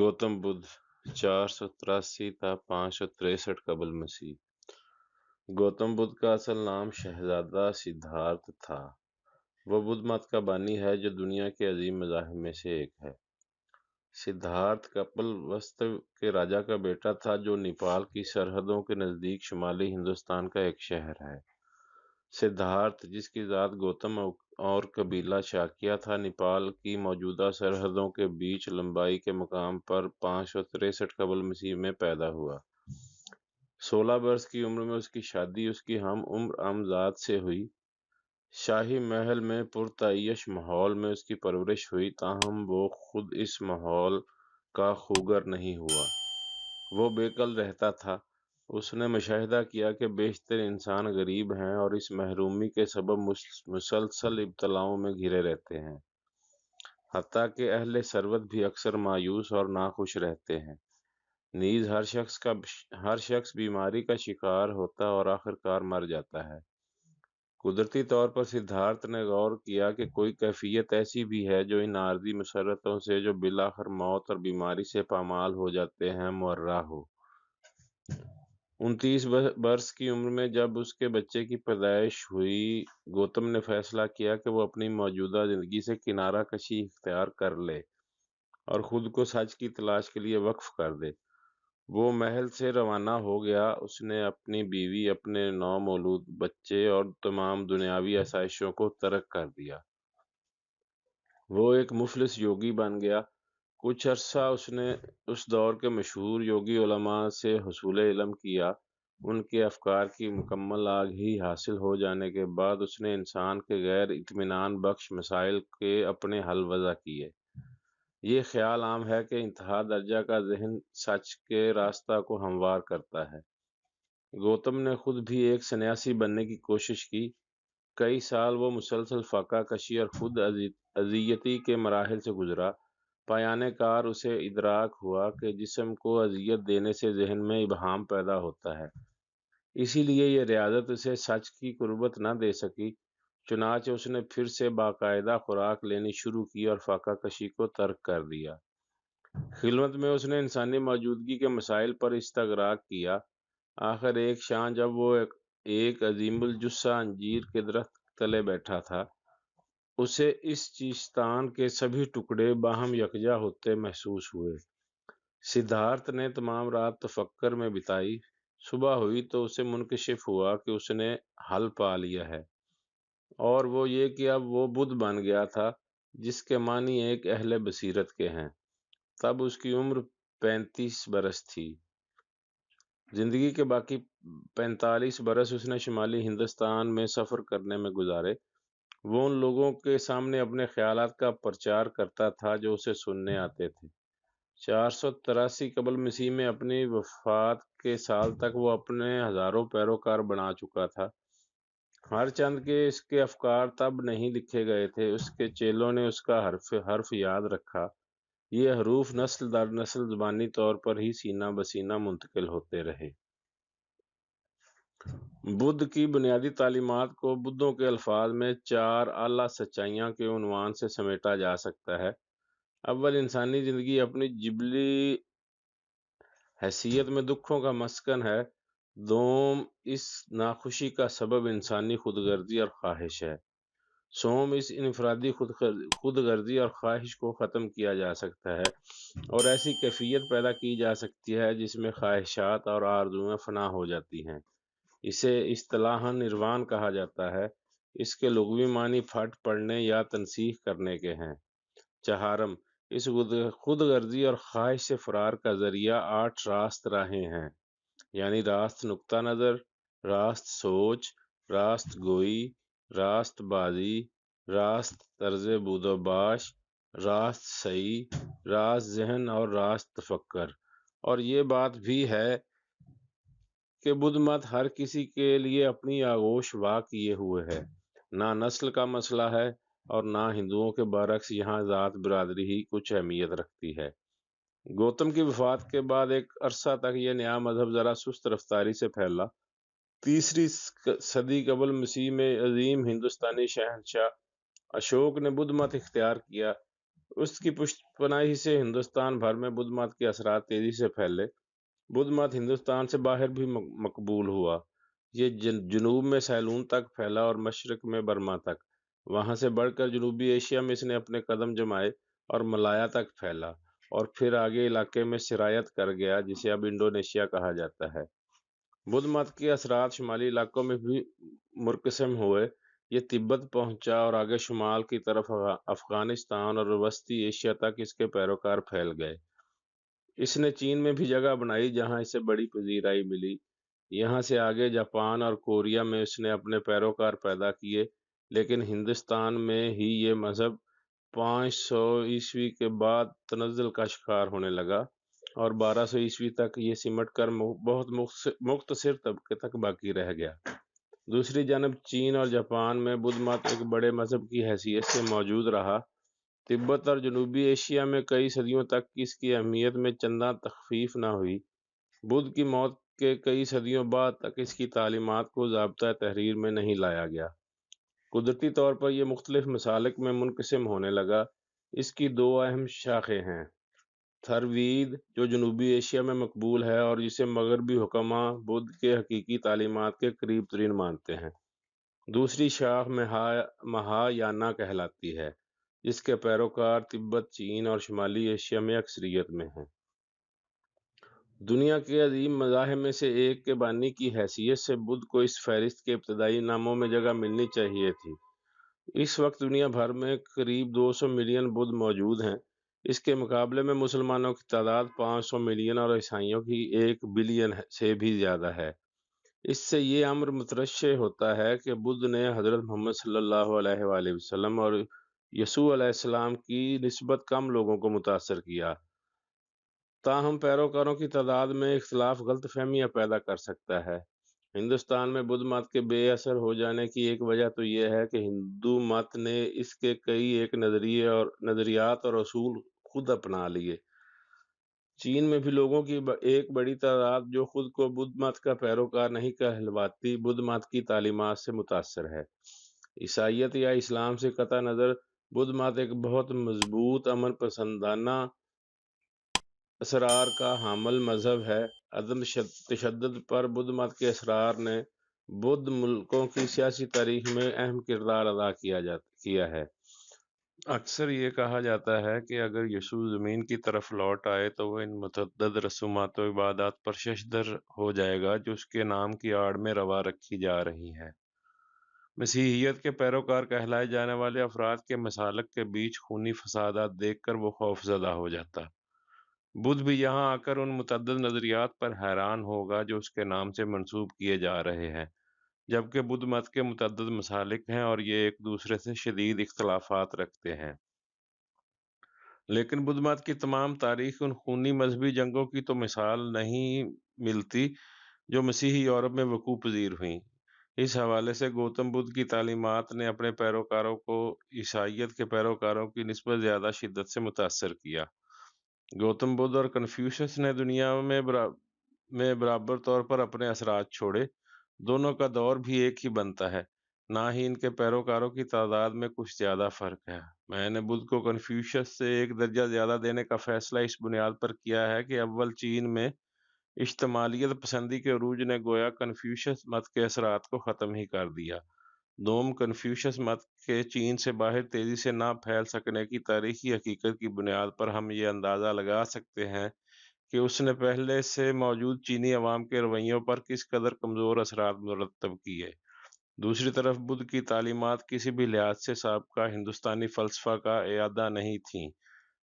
گوتم بدھ 483 تا 563 قبل مسیح۔ گوتم بدھ کا اصل نام شہزادہ سدھارتھ تھا۔ وہ بدھ مت کا بانی ہے جو دنیا کے عظیم مذاہب میں سے ایک ہے۔ سدھارتھ کپل وستو کے راجا کا بیٹا تھا جو نیپال کی سرحدوں کے نزدیک شمالی ہندوستان کا ایک شہر ہے۔ سدھارتھ، جس کی ذات گوتم اور قبیلہ شاکیہ تھا، نیپال کی موجودہ سرحدوں کے بیچ لمبائی کے مقام پر 563 قبل مسیح میں پیدا ہوا۔ 16 برس کی عمر میں اس کی شادی اس کی ہم عمر امزاد سے ہوئی۔ شاہی محل میں پرتعیش ماحول میں اس کی پرورش ہوئی، تاہم وہ خود اس ماحول کا خوگر نہیں ہوا۔ وہ بے قل رہتا تھا۔ اس نے مشاہدہ کیا کہ بیشتر انسان غریب ہیں اور اس محرومی کے سبب مسلسل ابتلاؤں میں گھرے رہتے ہیں۔ حتیٰ کہ اہل ثروت بھی اکثر مایوس اور ناخوش رہتے ہیں۔ نیز ہر شخص بیماری کا شکار ہوتا اور آخرکار مر جاتا ہے۔ قدرتی طور پر سدھارتھ نے غور کیا کہ کوئی کیفیت ایسی بھی ہے جو ان عارضی مسرتوں سے جو بالآخر موت اور بیماری سے پامال ہو جاتے ہیں مورا ہو۔ 29 برس کی عمر میں جب اس کے بچے کی پیدائش ہوئی، گوتم نے فیصلہ کیا کہ وہ اپنی موجودہ زندگی سے کنارہ کشی اختیار کر لے اور خود کو سچ کی تلاش کے لیے وقف کر دے۔ وہ محل سے روانہ ہو گیا۔ اس نے اپنی بیوی، اپنے نومولود بچے اور تمام دنیاوی آسائشوں کو ترک کر دیا۔ وہ ایک مفلس یوگی بن گیا۔ کچھ عرصہ اس نے اس دور کے مشہور یوگی علماء سے حصول علم کیا۔ ان کے افکار کی مکمل آگہی حاصل ہو جانے کے بعد اس نے انسان کے غیر اطمینان بخش مسائل کے اپنے حل وضع کیے۔ یہ خیال عام ہے کہ انتہا درجہ کا ذہن سچ کے راستہ کو ہموار کرتا ہے۔ گوتم نے خود بھی ایک سنیاسی بننے کی کوشش کی۔ کئی سال وہ مسلسل فاقہ کشی اور خود اذیتی کے مراحل سے گزرا۔ پایان کار اسے ادراک ہوا کہ جسم کو اذیت دینے سے ذہن میں ابہام پیدا ہوتا ہے، اسی لیے یہ ریاضت اسے سچ کی قربت نہ دے سکی۔ چنانچہ اس نے پھر سے باقاعدہ خوراک لینی شروع کی اور فاقہ کشی کو ترک کر دیا۔ خلوت میں اس نے انسانی موجودگی کے مسائل پر استغراق کیا۔ آخر ایک شام جب وہ ایک عظیم الجثہ انجیر کے درخت تلے بیٹھا تھا، اسے اس چیستان کے سبھی ٹکڑے باہم یکجا ہوتے محسوس ہوئے۔ سدھارتھ نے تمام رات تفکر میں بتائی۔ صبح ہوئی تو اسے منکشف ہوا کہ اس نے حل پا لیا ہے، اور وہ یہ کہ اب وہ بدھ بن گیا تھا، جس کے معنی ایک اہل بصیرت کے ہیں۔ تب اس کی عمر 35 برس تھی۔ زندگی کے باقی 45 برس اس نے شمالی ہندوستان میں سفر کرنے میں گزارے۔ وہ ان لوگوں کے سامنے اپنے خیالات کا پرچار کرتا تھا جو اسے سننے آتے تھے۔ 483 قبل مسیح میں اپنی وفات کے سال تک وہ اپنے ہزاروں پیروکار بنا چکا تھا۔ ہر چند کے اس کے افکار تب نہیں لکھے گئے تھے۔ اس کے چیلوں نے اس کا حرف یاد رکھا۔ یہ حروف نسل در نسل زبانی طور پر ہی سینہ بسینہ منتقل ہوتے رہے۔ بدھ کی بنیادی تعلیمات کو بدھوں کے الفاظ میں 4 اعلیٰ سچائیاں کے عنوان سے سمیٹا جا سکتا ہے۔ اول، انسانی زندگی اپنی جبلی حیثیت میں دکھوں کا مسکن ہے۔ دوم، اس ناخوشی کا سبب انسانی خود غرضی اور خواہش ہے۔ سوم، اس انفرادی خود غرضی اور خواہش کو ختم کیا جا سکتا ہے اور ایسی کیفیت پیدا کی جا سکتی ہے جس میں خواہشات اور آرزویں فنا ہو جاتی ہیں۔ اسے اصطلاحاً نروان کہا جاتا ہے۔ اس کے لغوی معنی پھٹ پڑنے یا تنسیخ کرنے کے ہیں۔ چہارم، اس خود غرضی اور خواہش سے فرار کا ذریعہ 8 راست راہیں ہیں، یعنی راست نقطہ نظر، راست سوچ، راست گوئی، راست بازی، راست طرز بود و باش، راست سعی، راست ذہن اور راست تفکر۔ اور یہ بات بھی ہے کہ بدھ مت ہر کسی کے لیے اپنی آغوش وا کیے ہوئے ہے۔ نہ نسل کا مسئلہ ہے اور نہ ہندوؤں کے برعکس یہاں ذات برادری ہی کچھ اہمیت رکھتی ہے۔ گوتم کی وفات کے بعد ایک عرصہ تک یہ نیا مذہب ذرا سست رفتاری سے پھیلا۔ 3 صدی قبل مسیح میں عظیم ہندوستانی شہنشاہ اشوک نے بدھ مت اختیار کیا۔ اس کی پشت پناہی سے ہندوستان بھر میں بدھ مت کے اثرات تیزی سے پھیلے۔ بدھ مت ہندوستان سے باہر بھی مقبول ہوا۔ یہ جنوب میں سیلون تک پھیلا اور مشرق میں برما تک۔ وہاں سے بڑھ کر جنوبی ایشیا میں اس نے اپنے قدم جمائے اور ملایا تک پھیلا، اور پھر آگے علاقے میں سرایت کر گیا جسے اب انڈونیشیا کہا جاتا ہے۔ بدھ مت کے اثرات شمالی علاقوں میں بھی مرکزم ہوئے۔ یہ تبت پہنچا اور آگے شمال کی طرف افغانستان اور وسطی ایشیا تک اس کے پیروکار پھیل گئے۔ اس نے چین میں بھی جگہ بنائی جہاں اسے بڑی پذیرائی ملی۔ یہاں سے آگے جاپان اور کوریا میں اس نے اپنے پیروکار پیدا کیے، لیکن ہندوستان میں ہی یہ مذہب 500 عیسوی کے بعد تنزل کا شکار ہونے لگا اور 1200 عیسوی تک یہ سمٹ کر بہت مختصر طبقے تک باقی رہ گیا۔ دوسری جانب چین اور جاپان میں بدھ مت ایک بڑے مذہب کی حیثیت سے موجود رہا۔ تبت اور جنوبی ایشیا میں کئی صدیوں تک اس کی اہمیت میں چنداں تخفیف نہ ہوئی۔ بدھ کی موت کے کئی صدیوں بعد تک اس کی تعلیمات کو ضابطۂ تحریر میں نہیں لایا گیا۔ قدرتی طور پر یہ مختلف مسالک میں منقسم ہونے لگا۔ اس کی دو اہم شاخیں ہیں: تھروید جو جنوبی ایشیا میں مقبول ہے اور جسے مغربی حکماء بدھ کے حقیقی تعلیمات کے قریب ترین مانتے ہیں۔ دوسری شاخ مہایانا کہلاتی ہے، جس کے پیروکار تبت، چین اور شمالی ایشیا میں اکثریت میں ہیں۔ دنیا کے عظیم مذاہب میں سے ایک کے بانی کی حیثیت سے بدھ کو اس فہرست کے ابتدائی ناموں میں جگہ ملنی چاہیے تھی۔ اس وقت دنیا بھر میں قریب 200 ملین بدھ موجود ہیں۔ اس کے مقابلے میں مسلمانوں کی تعداد 500 ملین اور عیسائیوں کی 1 بلین سے بھی زیادہ ہے۔ اس سے یہ امر مترشح ہوتا ہے کہ بدھ نے حضرت محمد صلی اللہ علیہ وآلہ وسلم اور یسوع علیہ السلام کی نسبت کم لوگوں کو متاثر کیا۔ تاہم پیروکاروں کی تعداد میں اختلاف غلط فہمیاں پیدا کر سکتا ہے۔ ہندوستان میں بدھ مت کے بے اثر ہو جانے کی ایک وجہ تو یہ ہے کہ ہندو مت نے اس کے کئی ایک نظریات اور اصول خود اپنا لیے۔ چین میں بھی لوگوں کی ایک بڑی تعداد جو خود کو بدھ مت کا پیروکار نہیں کہلواتی، بدھ مت کی تعلیمات سے متاثر ہے۔ عیسائیت یا اسلام سے قطع نظر بدھ مت ایک بہت مضبوط امن پسندانہ اسرار کا حامل مذہب ہے۔ عدم تشدد پر بدھ مت کے اسرار نے بدھ ملکوں کی سیاسی تاریخ میں اہم کردار ادا کیا ہے۔ اکثر یہ کہا جاتا ہے کہ اگر یسوع زمین کی طرف لوٹ آئے تو وہ ان متعدد رسومات و عبادات پر ششدر ہو جائے گا جو اس کے نام کی آڑ میں روا رکھی جا رہی ہیں۔ مسیحیت کے پیروکار کہلائے جانے والے افراد کے مسالک کے بیچ خونی فسادات دیکھ کر وہ خوف زدہ ہو جاتا۔ بدھ بھی یہاں آ کر ان متعدد نظریات پر حیران ہوگا جو اس کے نام سے منسوب کیے جا رہے ہیں، جبکہ بدھ مت کے متعدد مسالک ہیں اور یہ ایک دوسرے سے شدید اختلافات رکھتے ہیں۔ لیکن بدھ مت کی تمام تاریخ ان خونی مذہبی جنگوں کی تو مثال نہیں ملتی جو مسیحی یورپ میں وقوع پذیر ہوئیں۔ اس حوالے سے گوتم بدھ کی تعلیمات نے اپنے پیروکاروں کو عیسائیت کے پیروکاروں کی نسبت زیادہ شدت سے متاثر کیا۔ گوتم بدھ اور کنفیوشس نے دنیا میں برابر طور پر اپنے اثرات چھوڑے۔ دونوں کا دور بھی ایک ہی بنتا ہے، نہ ہی ان کے پیروکاروں کی تعداد میں کچھ زیادہ فرق ہے۔ میں نے بدھ کو کنفیوشس سے 1 درجہ زیادہ دینے کا فیصلہ اس بنیاد پر کیا ہے کہ اول چین میں اشتمالیت پسندی کے عروج نے گویا کنفیوشس مت کے اثرات کو ختم ہی کر دیا۔ دوم، کنفیوشس مت کے چین سے باہر تیزی سے نہ پھیل سکنے کی تاریخی حقیقت کی بنیاد پر ہم یہ اندازہ لگا سکتے ہیں کہ اس نے پہلے سے موجود چینی عوام کے رویوں پر کس قدر کمزور اثرات مرتب کیے۔ دوسری طرف بدھ کی تعلیمات کسی بھی لحاظ سے سابقہ ہندوستانی فلسفہ کا اعادہ نہیں تھیں۔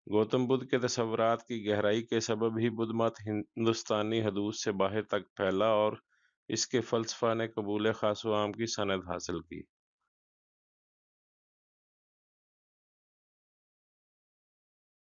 گوتم بدھ کے تصورات کی گہرائی کے سبب ہی بدھ مت ہندوستانی حدود سے باہر تک پھیلا اور اس کے فلسفہ نے قبول خاص و عام کی سند حاصل کی۔